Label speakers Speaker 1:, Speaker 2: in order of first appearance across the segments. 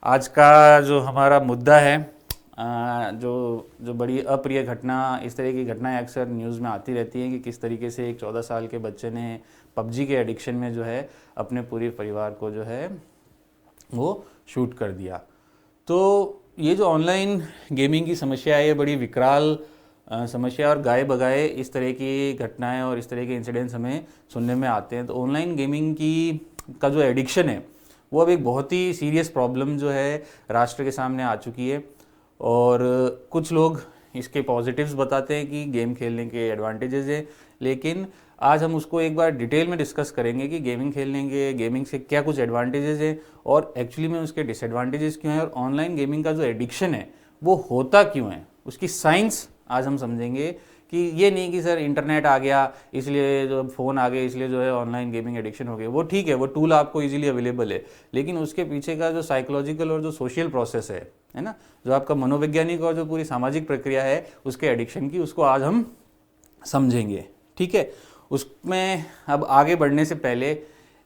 Speaker 1: आज का जो हमारा मुद्दा है, जो जो बड़ी अप्रिय घटना, इस तरह की घटनाएं अक्सर न्यूज़ में आती रहती हैं कि किस तरीके से एक 14 साल के बच्चे ने पबजी के एडिक्शन में जो है अपने पूरे परिवार को जो है वो शूट कर दिया। तो ये जो ऑनलाइन गेमिंग की समस्या है, ये बड़ी विकराल समस्या, और गाए बगाए इस तरह की घटनाएं और इस तरह के इंसिडेंट्स हमें सुनने में आते हैं। तो ऑनलाइन गेमिंग की का जो एडिक्शन है वो अब एक बहुत ही सीरियस प्रॉब्लम जो है राष्ट्र के सामने आ चुकी है। और कुछ लोग इसके पॉजिटिव्स बताते हैं कि गेम खेलने के एडवांटेजेस हैं, लेकिन आज हम उसको एक बार डिटेल में डिस्कस करेंगे कि गेमिंग खेलने के, गेमिंग से क्या कुछ एडवांटेजेस हैं और एक्चुअली में उसके डिसएडवांटेजेस क्यों हैं, और ऑनलाइन गेमिंग का जो एडिक्शन है वो होता क्यों है, उसकी साइंस आज हम समझेंगे। कि ये नहीं कि सर इंटरनेट आ गया इसलिए, जो फ़ोन आ गए इसलिए जो है ऑनलाइन गेमिंग एडिक्शन हो गया। वो ठीक है, वो टूल आपको इजीली अवेलेबल है, लेकिन उसके पीछे का जो साइकोलॉजिकल और जो सोशल प्रोसेस है ना, जो आपका मनोवैज्ञानिक और जो पूरी सामाजिक प्रक्रिया है उसके एडिक्शन की, उसको आज हम समझेंगे। ठीक है, उसमें अब आगे बढ़ने से पहले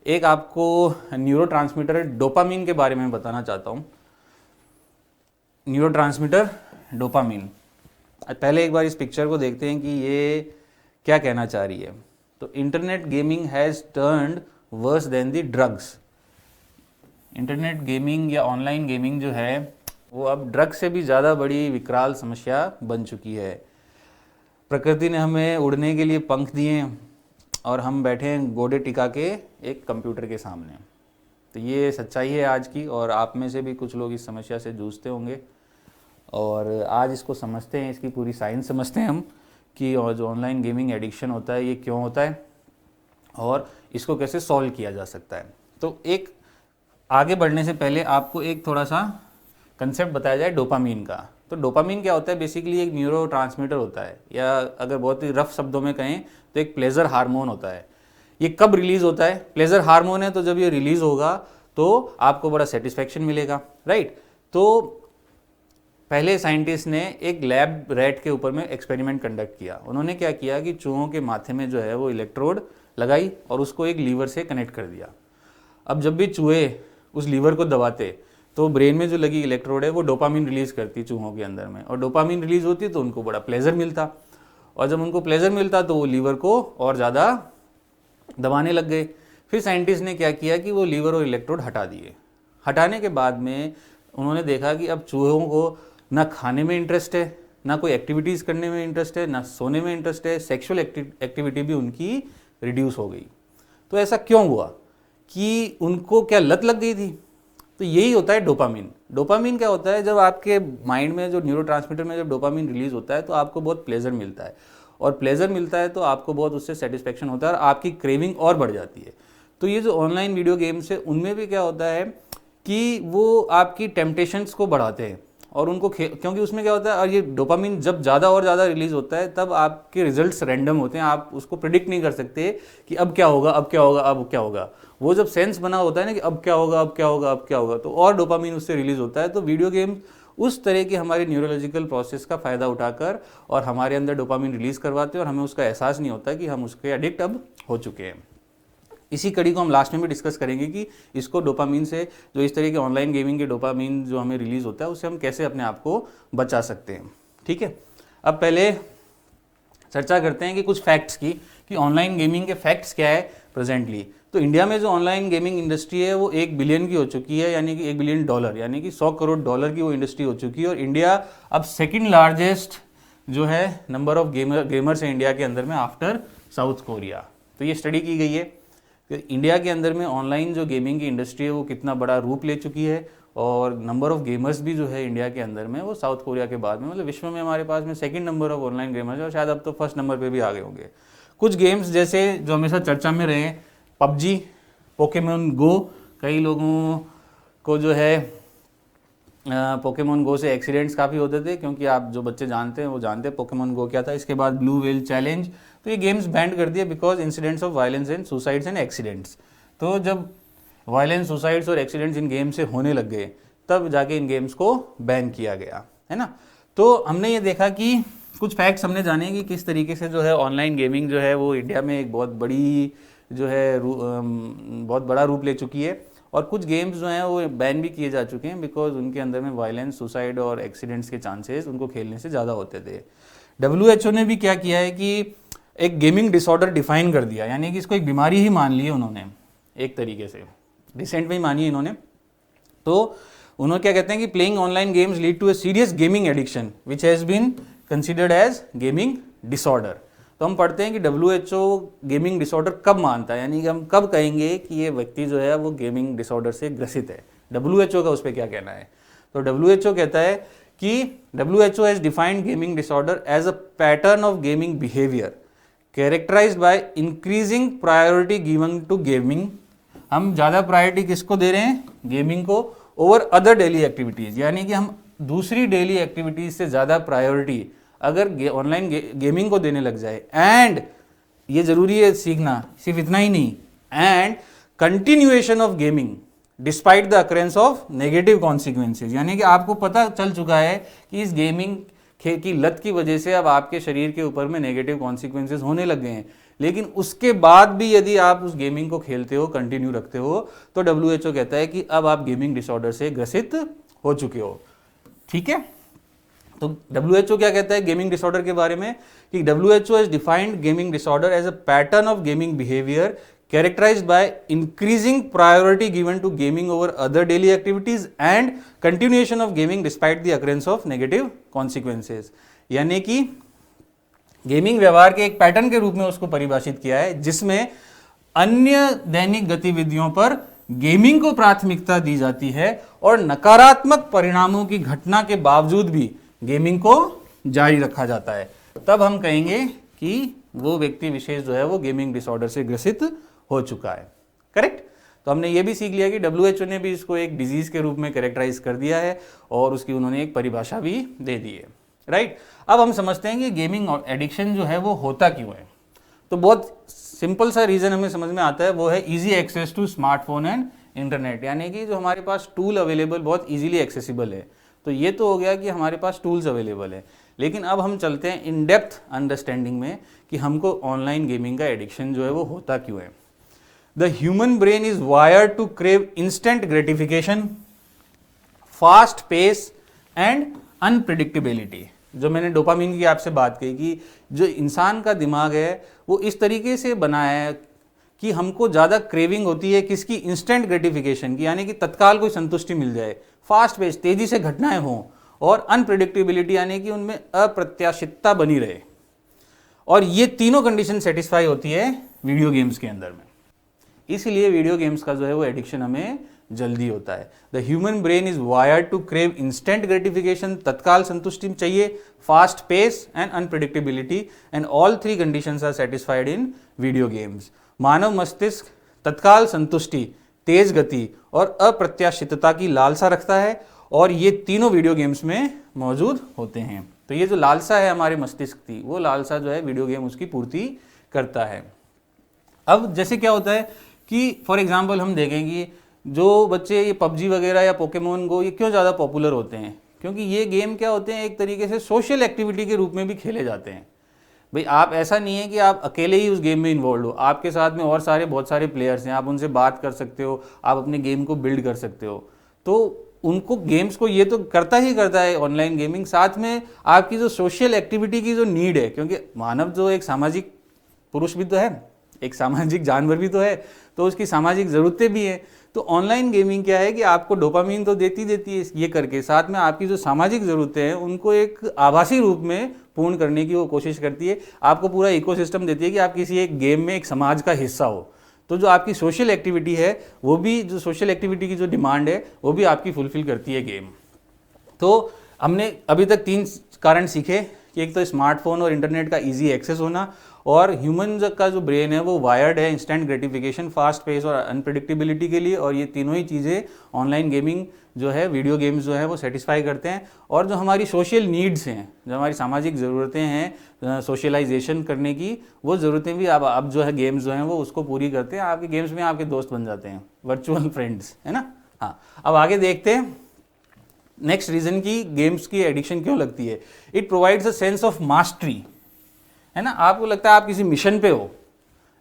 Speaker 1: एक आपको न्यूरोट्रांसमीटर डोपामीन के बारे में बताना चाहता हूँ। न्यूरोट्रांसमीटर डोपामीन, पहले एक बार इस पिक्चर को देखते हैं कि ये क्या कहना चाह रही है। तो internet gaming has turned worse than the drugs. Internet gaming या ऑनलाइन गेमिंग जो है वो अब ड्रग से भी ज़्यादा बड़ी विकराल समस्या बन चुकी है। प्रकृति ने हमें उड़ने के लिए पंख दिए और हम बैठे हैं गोडे टिका के एक कंप्यूटर के सामने। तो ये सच्चाई है आज की, और आप में से भी कुछ लोग इस समस्या से जूझते होंगे। और आज इसको समझते हैं, इसकी पूरी साइंस समझते हैं हम कि जो ऑनलाइन गेमिंग एडिक्शन होता है ये क्यों होता है और इसको कैसे सॉल्व किया जा सकता है। तो एक आगे बढ़ने से पहले आपको एक थोड़ा सा कंसेप्ट बताया जाए डोपामीन का। तो डोपामीन क्या होता है? बेसिकली एक न्यूरो ट्रांसमीटर होता है, या अगर बहुत ही रफ शब्दों में कहें तो एक प्लेजर हार्मोन होता है। ये कब रिलीज होता है? प्लेजर हार्मोन है तो जब ये रिलीज होगा तो आपको बड़ा सेटिस्फैक्शन मिलेगा, राइट। तो पहले साइंटिस्ट ने एक लैब रैट के ऊपर में एक्सपेरिमेंट कंडक्ट किया। उन्होंने क्या किया कि चूहों के माथे में जो है वो इलेक्ट्रोड लगाई और उसको एक लीवर से कनेक्ट कर दिया। अब जब भी चूहे उस लीवर को दबाते तो ब्रेन में जो लगी इलेक्ट्रोड है वो डोपामीन रिलीज करती चूहों के अंदर में, और डोपामीन रिलीज होती तो उनको बड़ा प्लेजर मिलता, और जब उनको प्लेजर मिलता तो वो लीवर को और ज़्यादा दबाने लग गए। फिर साइंटिस्ट ने क्या किया कि वो लीवर और इलेक्ट्रोड हटा दिए। हटाने के बाद में उन्होंने देखा कि अब चूहों को ना खाने में इंटरेस्ट है, ना कोई एक्टिविटीज़ करने में इंटरेस्ट है, ना सोने में इंटरेस्ट है, सेक्सुअल एक्टिविटी भी उनकी रिड्यूस हो गई। तो ऐसा क्यों हुआ? कि उनको क्या लत लग गई थी? तो यही होता है डोपामीन। डोपामीन क्या होता है? जब आपके माइंड में जो न्यूरोट्रांसमीटर में जब डोपामीन रिलीज होता है तो आपको बहुत प्लेजर मिलता है, और प्लेजर मिलता है तो आपको बहुत उससे सेटिस्फेक्शन होता है और आपकी क्रेविंग और बढ़ जाती है। तो ये जो ऑनलाइन वीडियो गेम्स है उनमें भी क्या होता है कि वो आपकी टेम्पटेशंस को बढ़ाते हैं, और उनको क्योंकि उसमें क्या होता है, और ये डोपामीन जब ज़्यादा और ज़्यादा रिलीज होता है तब आपके रिजल्ट्स रैंडम होते हैं। आप उसको प्रिडिक्ट नहीं कर सकते कि अब क्या होगा, अब क्या होगा, अब क्या होगा। वो जब सेंस बना होता है ना कि अब क्या होगा, अब क्या होगा, अब क्या होगा, तो और डोपामीन उससे रिलीज होता है। तो वीडियो गेम उस तरह की हमारे न्यूरोलॉजिकल प्रोसेस का फ़ायदा उठाकर और हमारे अंदर डोपामीन रिलीज करवाते हैं, और हमें उसका एहसास नहीं होता कि हम उसके एडिक्ट अब हो चुके हैं। इसी कड़ी को हम लास्ट में भी डिस्कस करेंगे कि इसको डोपामीन से, जो इस तरह के ऑनलाइन गेमिंग के डोपामीन जो हमें रिलीज होता है उससे हम कैसे अपने आप को बचा सकते हैं। ठीक है, अब पहले चर्चा करते हैं कि कुछ फैक्ट्स की, कि ऑनलाइन गेमिंग के फैक्ट्स क्या है प्रेजेंटली। तो इंडिया में जो ऑनलाइन गेमिंग इंडस्ट्री है वो 1 बिलियन की हो चुकी है, यानी कि $1 बिलियन, यानी कि 100 करोड़ डॉलर की वो इंडस्ट्री हो चुकी है। और इंडिया अब सेकेंड लार्जेस्ट जो है नंबर ऑफ गेमर्स है इंडिया के अंदर में आफ्टर साउथ कोरिया। तो ये स्टडी की गई है कि इंडिया के अंदर में ऑनलाइन जो गेमिंग की इंडस्ट्री है वो कितना बड़ा रूप ले चुकी है, और नंबर ऑफ गेमर्स भी जो है इंडिया के अंदर में वो साउथ कोरिया के बाद में, मतलब विश्व में हमारे पास में second number of online gamers है, और शायद अब तो फर्स्ट नंबर पे भी आ गए होंगे। कुछ गेम्स जैसे जो हमेशा चर्चा में रहे, पबजी, पोकेमॉन गो, कई लोगों को जो है पोकेमोन गो से एक्सीडेंट्स काफ़ी होते थे, क्योंकि आप जो बच्चे जानते हैं वो जानते हैं पोकेमोन गो क्या था। इसके बाद ब्लू व्हेल चैलेंज, तो ये गेम्स बैंड कर दिए because incidents of violence and suicides and accidents. तो जब वायलेंस, सुसाइड्स और एक्सीडेंट्स इन गेम से होने लग गए तब जाके इन गेम्स को बैन किया गया, है ना। तो हमने ये देखा कि कुछ फैक्ट्स हमने जाने कि किस तरीके से जो है ऑनलाइन गेमिंग जो है वो इंडिया में एक बहुत बड़ी जो है बहुत बड़ा रूप ले चुकी है, और कुछ गेम्स जो हैं वो बैन भी किए जा चुके हैं बिकॉज उनके अंदर में वायलेंस, सुसाइड और एक्सीडेंट्स के चांसेस उनको खेलने से ज़्यादा होते थे। WHO ने भी क्या किया है कि एक गेमिंग डिसऑर्डर डिफाइन कर दिया, यानी कि इसको एक बीमारी ही मान ली है उन्होंने, एक तरीके से रिसेंट में ही मानी है इन्होंने। तो उन्होंने क्या कहते हैं कि playing online games lead to a serious gaming addiction which has been considered as gaming disorder. तो हम पढ़ते हैं कि WHO गेमिंग डिसऑर्डर कब मानता है, यानी कि हम कब कहेंगे कि ये व्यक्ति जो है वो गेमिंग डिसऑर्डर से ग्रसित है। WHO का उस पर क्या कहना है? तो WHO कहता है कि WHO has defined gaming disorder as a pattern of gaming behaviour characterized by increasing priority given to gaming. हम ज़्यादा प्रायोरिटी किसको दे रहे हैं? गेमिंग को, ओवर अदर डेली एक्टिविटीज़, यानी कि हम दूसरी डेली एक्टिविटीज़ से ज़्यादा प्रायोरिटी अगर ऑनलाइन गेमिंग को देने लग जाए। एंड ये ज़रूरी है सीखना, सिर्फ इतना ही नहीं, and continuation of gaming despite the occurrence of negative consequences, यानी कि आपको पता चल चुका है कि इस गेमिंग की लत की वजह से अब आपके शरीर के ऊपर में नेगेटिव कॉन्सिक्वेंसेज होने लग गए हैं, लेकिन उसके बाद भी यदि आप उस गेमिंग को खेलते हो, कंटिन्यू रखते हो, तो WHO कहता है कि अब आप गेमिंग डिसऑर्डर से ग्रसित हो चुके हो। ठीक है, तो WHO क्या कहता है गेमिंग डिसऑर्डर के बारे में कि WHO has defined gaming disorder as a pattern of gaming behaviour characterized by increasing priority given to gaming over other daily activities and continuation of gaming despite the occurrence of negative consequences। यानी कि gaming व्यवहार के एक pattern के रूप में उसको परिभाषित किया है जिसमें अन्य दैनिक गतिविधियों पर गेमिंग को प्राथमिकता दी जाती है और नकारात्मक परिणामों की घटना के बावजूद भी गेमिंग को जारी रखा जाता है। तब हम कहेंगे कि वो व्यक्ति विशेष जो है वो गेमिंग डिसऑर्डर से ग्रसित हो चुका है। करेक्ट। तो हमने ये भी सीख लिया कि WHO ने भी इसको एक डिजीज के रूप में कैरेक्टराइज कर दिया है और उसकी उन्होंने एक परिभाषा भी दे दी है। राइट। अब हम समझते हैं कि गेमिंग एडिक्शन जो है वो होता क्यों है। तो बहुत सिंपल सा रीजन हमें समझ में आता है, वो है easy access to smartphone and internet, यानी कि जो हमारे पास टूल अवेलेबल बहुत इजीली एक्सेसिबल है। तो ये तो हो गया कि हमारे पास टूल्स अवेलेबल है, लेकिन अब हम चलते हैं इन डेप्थ अंडरस्टैंडिंग में कि हमको ऑनलाइन गेमिंग का एडिक्शन जो है वो होता क्यों है। The human brain is wired to crave instant gratification, fast pace and unpredictability। जो मैंने डोपामिन की आपसे बात कही कि जो इंसान का दिमाग है वो इस तरीके से बना है कि हमको ज़्यादा क्रेविंग होती है किसकी? इंस्टेंट ग्रेटिफिकेशन की, यानी कि तत्काल कोई संतुष्टि मिल जाए, फास्ट पेस तेज़ी से घटनाएं हों, और अनप्रेडिक्टेबिलिटी यानी कि उनमें अप्रत्याशितता बनी रहे। और ये तीनों कंडीशन सेटिस्फाई होती है वीडियो गेम्स के अंदर में। इसलिए वीडियो गेम्स का जो है वो एडिक्शन हमें जल्दी होता है। The human brain is wired to crave instant gratification, तत्काल संतुष्टि चाहिए, fast pace and unpredictability, and all three conditions are satisfied in video games. मानव मस्तिष्क तत्काल संतुष्टि, तेज गति और अप्रत्याशितता की लालसा रखता है, और ये तीनों वीडियो गेम्स में मौजूद होते हैं। तो ये जो लालसा है हमारे मस्तिष्क की, वो लालसा जो है वीडियो गेम उसकी पूर्ति करता है। अब जैसे क्या होता है कि फॉर एग्जांपल हम देखें कि जो बच्चे ये PUBG वगैरह या पोकेमोन गो ये क्यों ज़्यादा पॉपुलर होते हैं, क्योंकि ये गेम क्या होते हैं एक तरीके से सोशल एक्टिविटी के रूप में भी खेले जाते हैं। भाई आप ऐसा नहीं है कि आप अकेले ही उस गेम में इन्वॉल्व हो, आपके साथ में और बहुत सारे प्लेयर्स हैं, आप उनसे बात कर सकते हो, आप अपने गेम को बिल्ड कर सकते हो। तो उनको गेम्स को ये तो करता ही करता है ऑनलाइन गेमिंग, साथ में आपकी जो सोशल एक्टिविटी की जो नीड है, क्योंकि मानव जो एक सामाजिक पुरुष भी तो है, एक सामाजिक जानवर भी तो है, तो उसकी सामाजिक ज़रूरतें भी हैं। तो ऑनलाइन गेमिंग क्या है कि आपको डोपामिन तो देती है ये करके, साथ में आपकी जो सामाजिक ज़रूरतें हैं उनको एक आभासी रूप में पूर्ण करने की वो कोशिश करती है। आपको पूरा इकोसिस्टम देती है कि आप किसी एक गेम में एक समाज का हिस्सा हो। तो जो आपकी सोशल एक्टिविटी है वो भी, जो सोशल एक्टिविटी की जो डिमांड है वो भी आपकी फुलफिल करती है गेम। तो हमने अभी तक 3 कारण सीखे कि एक तो स्मार्टफोन और इंटरनेट का ईजी एक्सेस होना, और ह्यूमन का जो ब्रेन है वो वायर्ड है इंस्टेंट ग्रेटिफिकेशन, फास्ट पेस और अनप्रिडिक्टेबिलिटी के लिए, और ये तीनों ही चीज़ें ऑनलाइन गेमिंग जो है, वीडियो गेम्स जो है वो सेटिस्फाई करते हैं। और जो हमारी सोशल नीड्स हैं, जो हमारी सामाजिक ज़रूरतें हैं सोशलाइजेशन करने की, वो ज़रूरतें भी अब जो है गेम्स जो हैं वो उसको पूरी करते हैं। आपके गेम्स में आपके दोस्त बन जाते हैं, वर्चुअल फ्रेंड्स, है ना। हाँ, अब आगे देखते हैं नेक्स्ट रीज़न की गेम्स की एडिक्शन क्यों लगती है। It provides a sense of mastery, है ना। आपको लगता है आप किसी मिशन पे हो,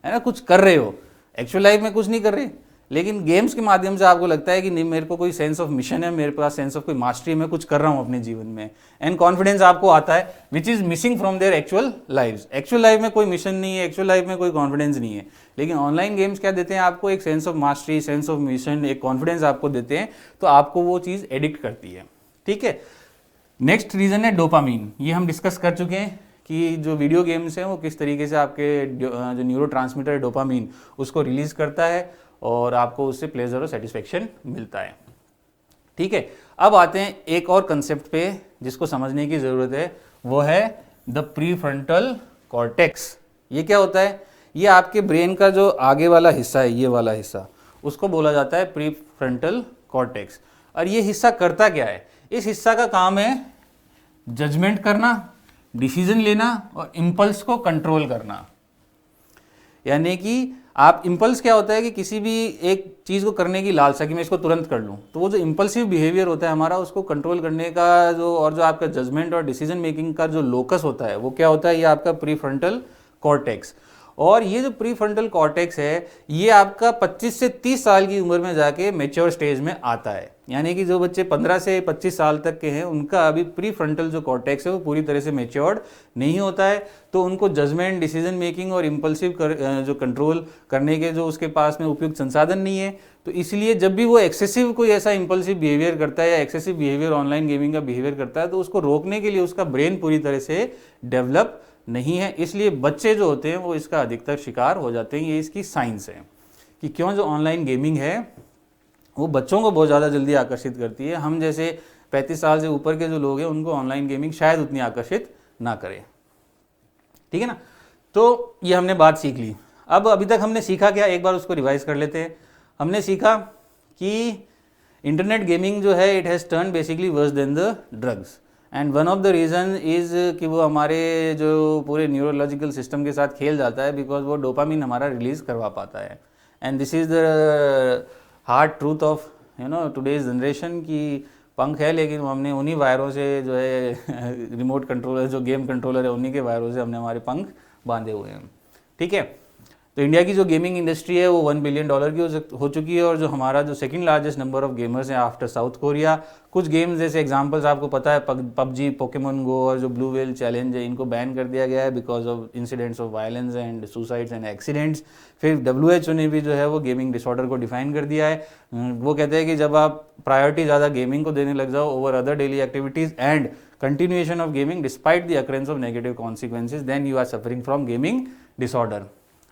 Speaker 1: है ना, कुछ कर रहे हो, एक्चुअल लाइफ में कुछ नहीं कर रहे, लेकिन गेम्स के माध्यम से आपको लगता है कि नहीं, मेरे को कोई सेंस ऑफ मिशन है, मेरे पास सेंस ऑफ कोई मास्टरी, मैं कुछ कर रहा हूँ अपने जीवन में, एंड कॉन्फिडेंस आपको आता है, which is missing from their actual life. Actual life में कोई मिशन नहीं है, एक्चुअल लाइफ में कोई कॉन्फिडेंस नहीं है, लेकिन ऑनलाइन गेम्स क्या देते हैं आपको, एक sense of mastery, sense of mission, एक कॉन्फिडेंस आपको देते हैं, तो आपको वो चीज़ एडिक्ट करती है। ठीक है, नेक्स्ट रीज़न है डोपामीन। ये हम डिस्कस कर चुके हैं कि जो वीडियो गेम्स हैं वो किस तरीके से आपके जो न्यूरो ट्रांसमीटर डोपामीन उसको रिलीज़ करता है और आपको उससे प्लेजर और सेटिस्फेक्शन मिलता है। ठीक है, अब आते हैं एक और कंसेप्ट पे जिसको समझने की ज़रूरत है, वो है द प्रीफ्रंटल कॉर्टेक्स। ये क्या होता है, ये आपके ब्रेन का जो आगे वाला हिस्सा है, ये वाला हिस्सा, उसको बोला जाता है प्रीफ्रंटल कॉर्टेक्स। और ये हिस्सा करता क्या है, इस हिस्सा का काम है जजमेंट करना, डिसीजन लेना और इम्पल्स को कंट्रोल करना। यानी कि आप इम्पल्स क्या होता है कि किसी भी एक चीज़ को करने की लालसा कि मैं इसको तुरंत कर लूँ, तो वो जो इम्पल्सिव बिहेवियर होता है हमारा, उसको कंट्रोल करने का जो, और जो आपका जजमेंट और डिसीजन मेकिंग का जो लोकस होता है, वो क्या होता है, ये आपका प्रीफ्रंटल कॉर्टेक्स। और ये जो प्रीफ्रंटल कॉर्टेक्स है, ये आपका 25 से 30 साल की उम्र में जाके मैच्योर स्टेज में आता है। यानी कि जो बच्चे 15 से 25 साल तक के हैं, उनका अभी प्रीफ्रंटल जो कॉर्टेक्स है वो पूरी तरह से मैच्योर्ड नहीं होता है, तो उनको जजमेंट, डिसीजन मेकिंग और इम्पल्सिव जो कंट्रोल करने के जो उसके पास में उपयुक्त संसाधन नहीं है। तो इसलिए जब भी वो एक्सेसिव कोई ऐसा इम्पल्सिव बिहेवियर करता है या एक्सेसिव बिहेवियर ऑनलाइन गेमिंग का बिहेवियर करता है, तो उसको रोकने के लिए उसका ब्रेन पूरी तरह से डेवलप नहीं है। इसलिए बच्चे जो होते हैं वो इसका अधिकतर शिकार हो जाते हैं। ये इसकी साइंस है कि क्यों जो ऑनलाइन गेमिंग है वो बच्चों को बहुत ज़्यादा जल्दी आकर्षित करती है। हम जैसे 35 साल से ऊपर के जो लोग हैं उनको ऑनलाइन गेमिंग शायद उतनी आकर्षित ना करे। ठीक है ना, तो ये हमने बात सीख ली। अब अभी तक हमने सीखा क्या, एक बार उसको रिवाइज कर लेते हैं। हमने सीखा कि इंटरनेट गेमिंग जो है, it has turn basically worse than the drugs, and one of the reason is कि वो हमारे जो पूरे न्यूरोलॉजिकल सिस्टम के साथ खेल जाता है, बिकॉज वो डोपामिन हमारा रिलीज़ करवा पाता है। And this is the hard truth of today's generation की पंख है, लेकिन हमने उन्हीं वायरों से जो है रिमोट कंट्रोलर, जो गेम कंट्रोलर है, उन्हीं के वायरों से हमने हमारे पंख बांधे हुए हैं। ठीक है, तो इंडिया की जो गेमिंग इंडस्ट्री है वो $1 बिलियन की हो चुकी है, और जो हमारा जो second largest number of gamers हैं आफ्टर साउथ कोरिया। कुछ गेम्स जैसे एग्जांपल्स आपको पता है, पबजी, पोकेमोन गो और जो ब्लू व्हेल चैलेंज है, इनको बैन कर दिया गया है because of incidents of violence and suicides and accidents. फिर WHO ने भी जो है वो गेमिंग डिसऑर्डर को डिफाइन कर दिया है। वो कहते हैं कि जब आप प्रायोरिटी ज़्यादा गेमिंग को देने लग जाओ over other daily activities and continuation of gaming despite the occurrence of negative consequences, then you are suffering from gaming disorder.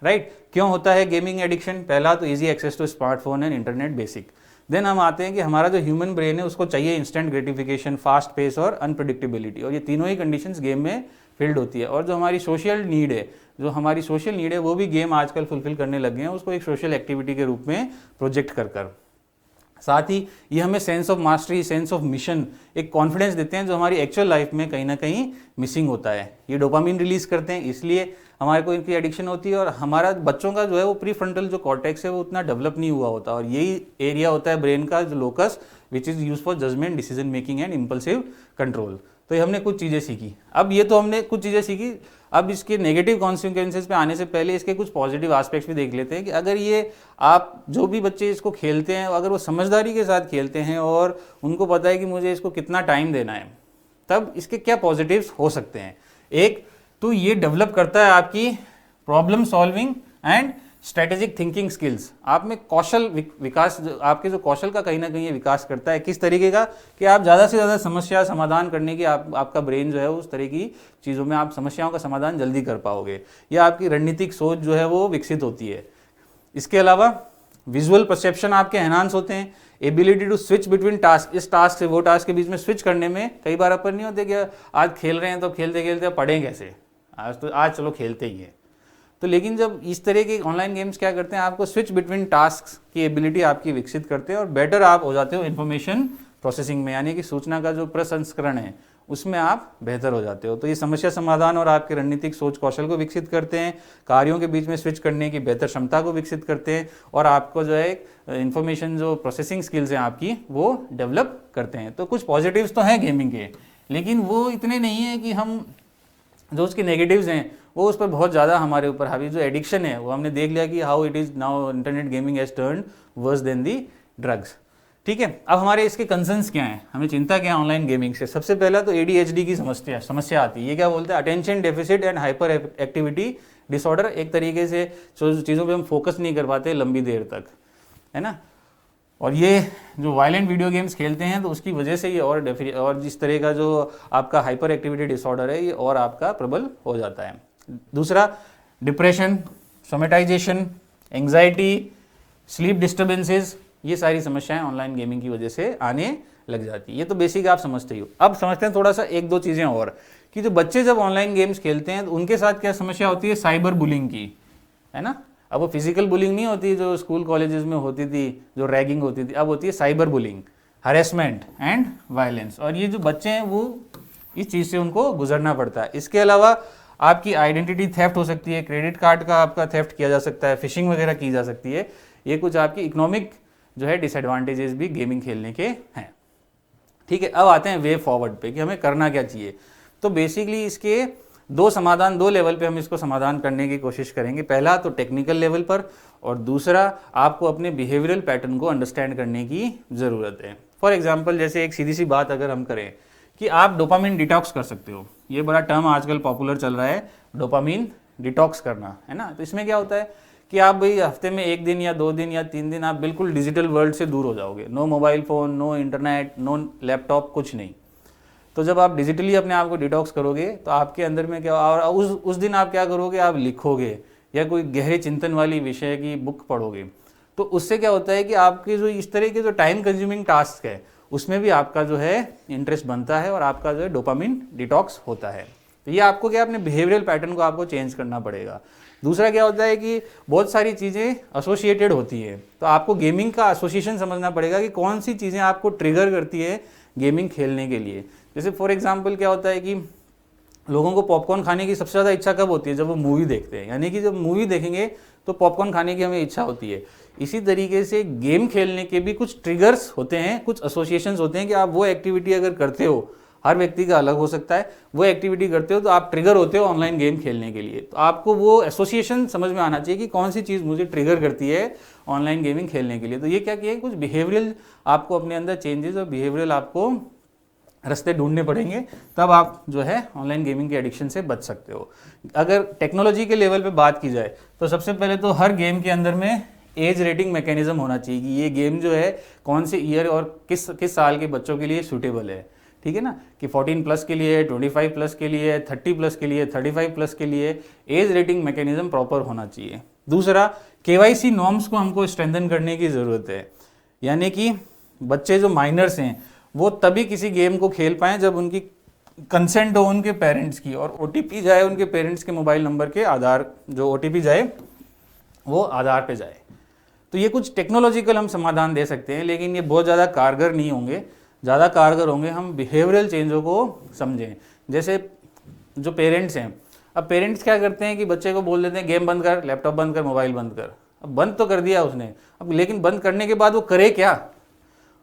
Speaker 1: Right, क्यों होता है गेमिंग एडिक्शन? पहला तो easy access to smartphone and internet basic. Then हम आते हैं कि हमारा जो ह्यूमन ब्रेन है उसको चाहिए इंस्टेंट ग्रेटिफिकेशन, फास्ट पेस और अनप्रिडिक्टेबिलिटी, और ये तीनों ही कंडीशंस गेम में फील्ड होती है। और जो हमारी सोशल नीड है, वो भी गेम आजकल फुलफिल करने लग गए हैं, उसको एक सोशल एक्टिविटी के रूप में प्रोजेक्ट कर। साथ ही ये हमें sense of mastery, sense of mission, एक कॉन्फिडेंस देते हैं जो हमारी एक्चुअल लाइफ में कहीं ना कहीं मिसिंग होता है। ये डोपामिन रिलीज करते हैं, इसलिए हमारे को इनकी एडिक्शन होती है। और हमारा बच्चों का जो है वो प्रीफ्रंटल जो कॉर्टेक्स है वो उतना डेवलप नहीं हुआ होता, और यही एरिया होता है ब्रेन का जो locus which is use for judgement, decision making and impulsive control. तो ये हमने कुछ चीज़ें सीखी। अब ये तो हमने कुछ चीज़ें सीखी, अब इसके नेगेटिव कॉन्सिक्वेंसेज पे आने से पहले इसके कुछ पॉजिटिव एस्पेक्ट्स भी देख लेते हैं कि अगर ये आप जो भी बच्चे इसको खेलते हैं, अगर वो समझदारी के साथ खेलते हैं और उनको पता है कि मुझे इसको कितना टाइम देना है, तब इसके क्या पॉजिटिव्स हो सकते हैं। एक तो ये डेवलप करता है आपकी problem solving and strategic thinking skills. आप में कौशल विकास, आपके जो कौशल का कहीं ना कहीं ये विकास करता है। किस तरीके का कि आप ज़्यादा से ज़्यादा समस्या समाधान करने की आपका ब्रेन जो है उस तरह की चीज़ों में आप समस्याओं का समाधान जल्दी कर पाओगे, या आपकी रणनीतिक सोच जो है वो विकसित होती है। इसके अलावा विजुअल परसेप्शन आपके एनहांस होते हैं, ability to switch between task, इस टास्क से वो टास्क के बीच में स्विच करने में कई बार अपन नहीं होते कि आज खेल रहे हैं तो खेलते खेलते पढ़ें कैसे, आज चलो खेलते ही है, तो लेकिन जब इस तरह के ऑनलाइन गेम्स क्या करते हैं, आपको स्विच बिटवीन टास्क की एबिलिटी आपकी विकसित करते हैं और बेटर आप हो जाते हो इन्फॉर्मेशन प्रोसेसिंग में, यानी कि सूचना का जो प्रसंस्करण है उसमें आप बेहतर हो जाते हो। तो ये समस्या समाधान और आपके रणनीतिक सोच कौशल को विकसित करते हैं, कार्यों के बीच में स्विच करने की बेहतर क्षमता को विकसित करते हैं और आपको जो है इन्फॉर्मेशन जो प्रोसेसिंग स्किल्स हैं आपकी वो डेवलप करते हैं। तो कुछ पॉजिटिव्स तो हैं गेमिंग के, लेकिन वो इतने नहीं है कि हम जो उसके नेगेटिव्स हैं वो उस पर बहुत ज़्यादा हमारे ऊपर हावी, जो एडिक्शन है वो हमने देख लिया कि how it is now internet gaming has turned worse than the drugs. ठीक है, अब हमारे इसके कंसर्न्स क्या हैं, हमें चिंता क्या है ऑनलाइन गेमिंग से। सबसे पहला तो ADHD की समस्या आती है। ये क्या बोलते हैं, attention deficit and hyper activity disorder. एक तरीके से चीज़ों पे हम फोकस नहीं कर पाते लंबी देर तक, है ना। और ये जो वायलेंट वीडियो गेम्स खेलते हैं तो उसकी वजह से ये और जिस तरह का जो आपका हाइपर एक्टिविटी डिसऑर्डर है ये और आपका प्रबल हो जाता है। दूसरा, depression, somatization, anxiety, sleep disturbances, ये सारी समस्याएं ऑनलाइन गेमिंग की वजह से आने लग जाती है। ये तो बेसिक आप समझते ही हो। अब समझते हैं थोड़ा सा एक दो चीज़ें और, कि जो बच्चे जब ऑनलाइन गेम्स खेलते हैं तो उनके साथ क्या समस्या होती है, साइबर बुलिंग की, है ना। अब वो फिजिकल बुलिंग नहीं होती जो स्कूल कॉलेजेस में होती थी, जो रैगिंग होती थी, अब होती है cyber bullying, harassment and violence. और ये जो बच्चे हैं वो इस चीज़ से उनको गुजरना पड़ता है। इसके अलावा आपकी आइडेंटिटी थेफ्ट हो सकती है, क्रेडिट कार्ड का आपका थेफ्ट किया जा सकता है, फिशिंग वगैरह की जा सकती है। ये कुछ आपकी इकोनॉमिक जो है डिसएडवांटेजेस भी गेमिंग खेलने के हैं। ठीक है, अब आते हैं वे फॉरवर्ड पे कि हमें करना क्या चाहिए। तो बेसिकली इसके दो लेवल पे हम इसको समाधान करने की कोशिश करेंगे। पहला तो टेक्निकल लेवल पर, और दूसरा आपको अपने बिहेवियरल पैटर्न को अंडरस्टैंड करने की ज़रूरत है। फॉर एग्जांपल, जैसे एक सीधी सी बात अगर हम करें कि आप डोपामिन डिटॉक्स कर सकते हो, ये बड़ा टर्म आजकल पॉपुलर चल रहा है, डोपामिन डिटॉक्स करना, है ना। तो इसमें क्या होता है कि आप भाई हफ्ते में 1 दिन या 2 दिन या 3 दिन आप बिल्कुल डिजिटल वर्ल्ड से दूर हो जाओगे, no mobile phone, no internet, no laptop, कुछ नहीं। तो जब आप डिजिटली अपने आप को डिटॉक्स करोगे तो आपके अंदर में क्या, और उस दिन आप क्या करोगे, आप लिखोगे या कोई गहरे चिंतन वाली विषय की बुक पढ़ोगे। तो उससे क्या होता है कि आपके जो इस तरह के जो टाइम कंज्यूमिंग टास्क है उसमें भी आपका जो है इंटरेस्ट बनता है और आपका जो है डोपामिन डिटॉक्स होता है। तो ये आपको क्या, अपने बिहेवियरल पैटर्न को आपको चेंज करना पड़ेगा। दूसरा क्या होता है कि बहुत सारी चीज़ें एसोसिएटेड होती है, तो आपको गेमिंग का एसोसिएशन समझना पड़ेगा कि कौन सी चीज़ें आपको ट्रिगर करती है गेमिंग खेलने के लिए। जैसे फॉर एग्जांपल क्या होता है कि लोगों को पॉपकॉर्न खाने की सबसे ज़्यादा इच्छा कब होती है, जब वो मूवी देखते हैं, यानी कि जब मूवी देखेंगे तो पॉपकॉर्न खाने की हमें इच्छा होती है। इसी तरीके से गेम खेलने के भी कुछ ट्रिगर्स होते हैं, कुछ एसोसिएशंस होते हैं कि आप वो एक्टिविटी अगर करते हो, हर व्यक्ति का अलग हो सकता है, वो एक्टिविटी करते हो तो आप ट्रिगर होते हो ऑनलाइन गेम खेलने के लिए। तो आपको वो एसोसिएशन समझ में आना चाहिए कि कौन सी चीज़ मुझे ट्रिगर करती है ऑनलाइन गेमिंग खेलने के लिए। तो ये क्या किया, कुछ बिहेवियरल आपको अपने अंदर चेंजेस और बिहेवियरल आपको रास्ते ढूंढने पड़ेंगे, तब आप जो है ऑनलाइन गेमिंग के एडिक्शन से बच सकते हो। अगर टेक्नोलॉजी के लेवल पे बात की जाए तो सबसे पहले तो हर गेम के अंदर में एज रेटिंग मैकेनिज्म होना चाहिए कि ये गेम जो है कौन से ईयर और किस साल के बच्चों के लिए सूटेबल है। ठीक है ना, कि 14 प्लस के लिए, 25 प्लस के लिए, 30 प्लस के लिए, 35 प्लस के लिए एज रेटिंग मैकेनिज्म प्रॉपर होना चाहिए। दूसरा, KYC नॉर्म्स को हमको स्ट्रेंथन करने की ज़रूरत है, यानी कि बच्चे जो माइनर्स हैं वो तभी किसी गेम को खेल पाएँ जब उनकी कंसेंट हो उनके पेरेंट्स की, और OTP जाए उनके पेरेंट्स के मोबाइल नंबर के आधार, जो OTP जाए वो आधार पे जाए। तो ये कुछ टेक्नोलॉजिकल हम समाधान दे सकते हैं, लेकिन ये बहुत ज़्यादा कारगर नहीं होंगे। ज़्यादा कारगर होंगे हम बिहेवियरल चेंजों को समझें। जैसे जो पेरेंट्स हैं, अब पेरेंट्स क्या करते हैं कि बच्चे को बोल देते हैं गेम बंद कर, लैपटॉप बंद कर, मोबाइल बंद कर। अब बंद तो कर दिया उसने, अब लेकिन बंद करने के बाद वो करे क्या,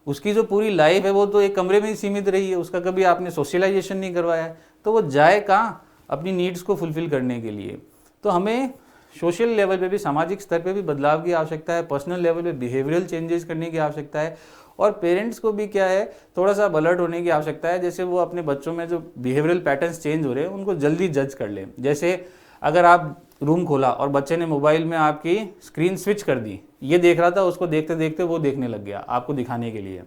Speaker 1: उसकी जो पूरी लाइफ है वो तो एक कमरे में ही सीमित रही है, उसका कभी आपने सोशलाइजेशन नहीं करवाया है, तो वो जाए कहाँ अपनी नीड्स को फुलफिल करने के लिए। तो हमें सोशल लेवल पे भी, सामाजिक स्तर पे भी बदलाव की आवश्यकता है, पर्सनल लेवल पे बिहेवियरल चेंजेस करने की आवश्यकता है, और पेरेंट्स को भी क्या है थोड़ा सा अलर्ट होने की आवश्यकता है। जैसे वो अपने बच्चों में जो बिहेवियरल पैटर्न्स चेंज हो रहे हैं उनको जल्दी जज कर लें। जैसे अगर आप रूम खोला और बच्चे ने मोबाइल में आपकी स्क्रीन स्विच कर दी, ये देख रहा था, उसको देखते देखते वो देखने लग गया आपको दिखाने के लिए।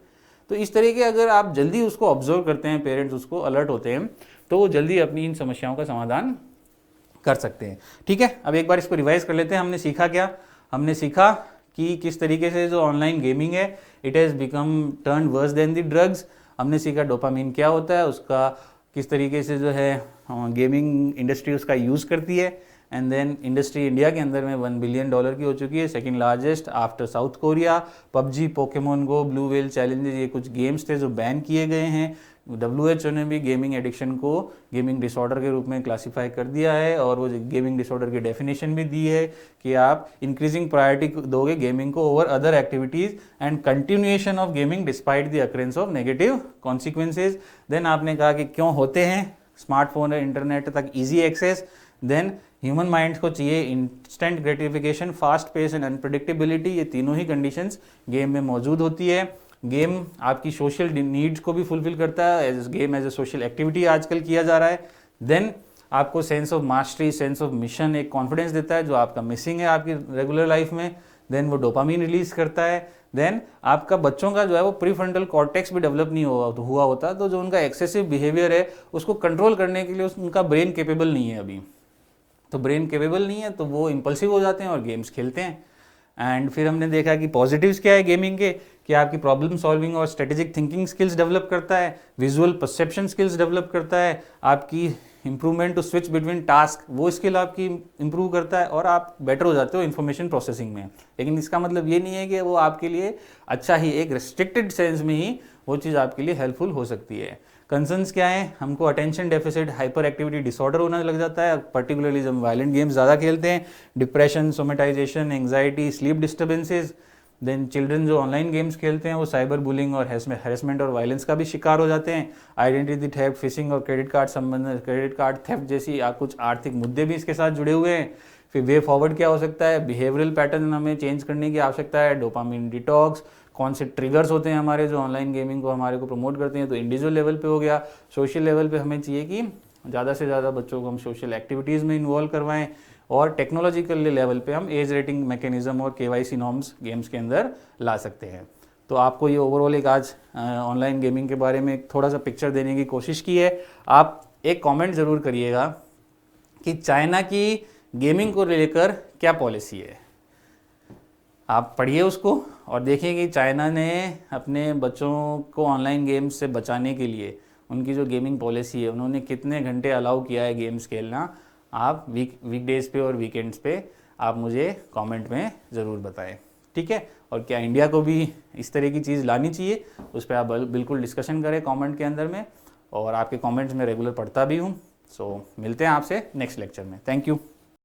Speaker 1: तो इस तरह के अगर आप जल्दी उसको ऑब्जर्व करते हैं, पेरेंट्स उसको अलर्ट होते हैं, तो वो जल्दी अपनी इन समस्याओं का समाधान कर सकते हैं। ठीक है, अब एक बार इसको रिवाइज कर लेते हैं। हमने सीखा क्या, हमने सीखा कि किस तरीके से जो ऑनलाइन गेमिंग है it has become turn worse than the drugs. हमने सीखा डोपामिन क्या होता है, उसका किस तरीके से जो है गेमिंग इंडस्ट्री उसका यूज़ करती है। एंड देन इंडस्ट्री इंडिया के अंदर में $1 बिलियन की हो चुकी है, second largest after South Korea. PUBG, Pokemon Go, Blue Whale challenges, ये कुछ गेम्स थे जो बैन किए गए हैं। WHO ने भी गेमिंग एडिक्शन को गेमिंग डिसऑर्डर के रूप में क्लासीफाई कर दिया है, और वो गेमिंग डिसऑर्डर की डेफिनेशन भी दी है कि आप इंक्रीजिंग प्रायोरिटी दोगे गेमिंग को over other activities and continuation of gaming despite the occurrence of negative consequences. Then आपने कहा कि क्यों होते हैं, स्मार्टफोन और इंटरनेट तक easy access. Then human mind को चाहिए instant gratification, fast pace and unpredictability, ये तीनों ही कंडीशंस गेम में मौजूद होती है। गेम आपकी सोशल नीड्स को भी फुलफिल करता है, game as a social activity आजकल किया जा रहा है। देन आपको sense of mastery, sense of mission, एक कॉन्फिडेंस देता है जो आपका मिसिंग है आपकी रेगुलर लाइफ में। देन वो डोपामीन रिलीज करता है। देन आपका बच्चों का जो है वो प्रीफ्रंटल कॉर्टेक्स भी डेवलप नहीं हुआ होता, तो जो उनका एक्सेसिव बिहेवियर है उसको कंट्रोल करने के लिए उनका ब्रेन कैपेबल नहीं है अभी। तो ब्रेन कैपेबल नहीं है तो वो इम्पल्सिव हो जाते हैं और गेम्स खेलते हैं। एंड फिर हमने देखा कि पॉजिटिव्स क्या है गेमिंग के, कि आपकी प्रॉब्लम सॉल्विंग और स्ट्रेटेजिक थिंकिंग स्किल्स डेवलप करता है, विजुअल परसेप्शन स्किल्स डेवलप करता है, आपकी improvement to switch between task, वो स्किल आपकी इंप्रूव करता है, और आप बेटर हो जाते हो इन्फॉर्मेशन प्रोसेसिंग में। लेकिन इसका मतलब ये नहीं है कि वो आपके लिए अच्छा ही, एक रिस्ट्रिक्टेड सेंस में ही वो चीज़ आपके लिए हेल्पफुल हो सकती है। कंसर्न्स क्या है, हमको attention deficit hyper activity disorder होने लग जाता है, पर्टिकुलरली जब वायलेंट गेम्स ज़्यादा खेलते हैं, depression, somatization, anxiety, sleep disturbances. Then children जो ऑनलाइन गेम्स खेलते हैं वो साइबर बुलिंग और हैरेसमेंट और वायलेंस का भी शिकार हो जाते हैं। आइडेंटिटी थेफ्ट, फिशिंग और क्रेडिट कार्ड थेफ्ट जैसी कुछ आर्थिक मुद्दे भी इसके साथ जुड़े हुए हैं। फिर वे फॉरवर्ड क्या हो सकता है, बिहेवियरल पैटर्न हमें चेंज करने की आवश्यकता है, डोपामिन डिटॉक्स, कौन से ट्रिगर्स होते हैं हमारे जो ऑनलाइन गेमिंग को हमारे को प्रमोट करते हैं। तो इंडिविजुअल लेवल पे हो गया। सोशल लेवल पे हमें चाहिए कि ज़्यादा से ज़्यादा बच्चों को हम सोशल एक्टिविटीज़ में इन्वॉल्व करवाएं, और टेक्नोलॉजिकल लेवल पे हम एज रेटिंग मैकेनिज्म और KYC नॉर्म्स गेम्स के अंदर ला सकते हैं। तो आपको ये ओवरऑल एक आज ऑनलाइन गेमिंग के बारे में थोड़ा सा पिक्चर देने की कोशिश की है। आप एक कमेंट ज़रूर करिएगा कि चाइना की गेमिंग को लेकर क्या पॉलिसी है। आप पढ़िए उसको और देखिए कि चाइना ने अपने बच्चों को ऑनलाइन गेम्स से बचाने के लिए उनकी जो गेमिंग पॉलिसी है, उन्होंने कितने घंटे अलाउ किया है गेम्स खेलना। आप वीकडेज पे और वीकेंड्स पे आप मुझे कमेंट में ज़रूर बताएं, ठीक है। और क्या इंडिया को भी इस तरह की चीज़ लानी चाहिए, उस पर आप बिल्कुल डिस्कशन करें कमेंट के अंदर में, और आपके कमेंट्स में रेगुलर पढ़ता भी हूँ। सो मिलते हैं आपसे नेक्स्ट लेक्चर में। Thank you.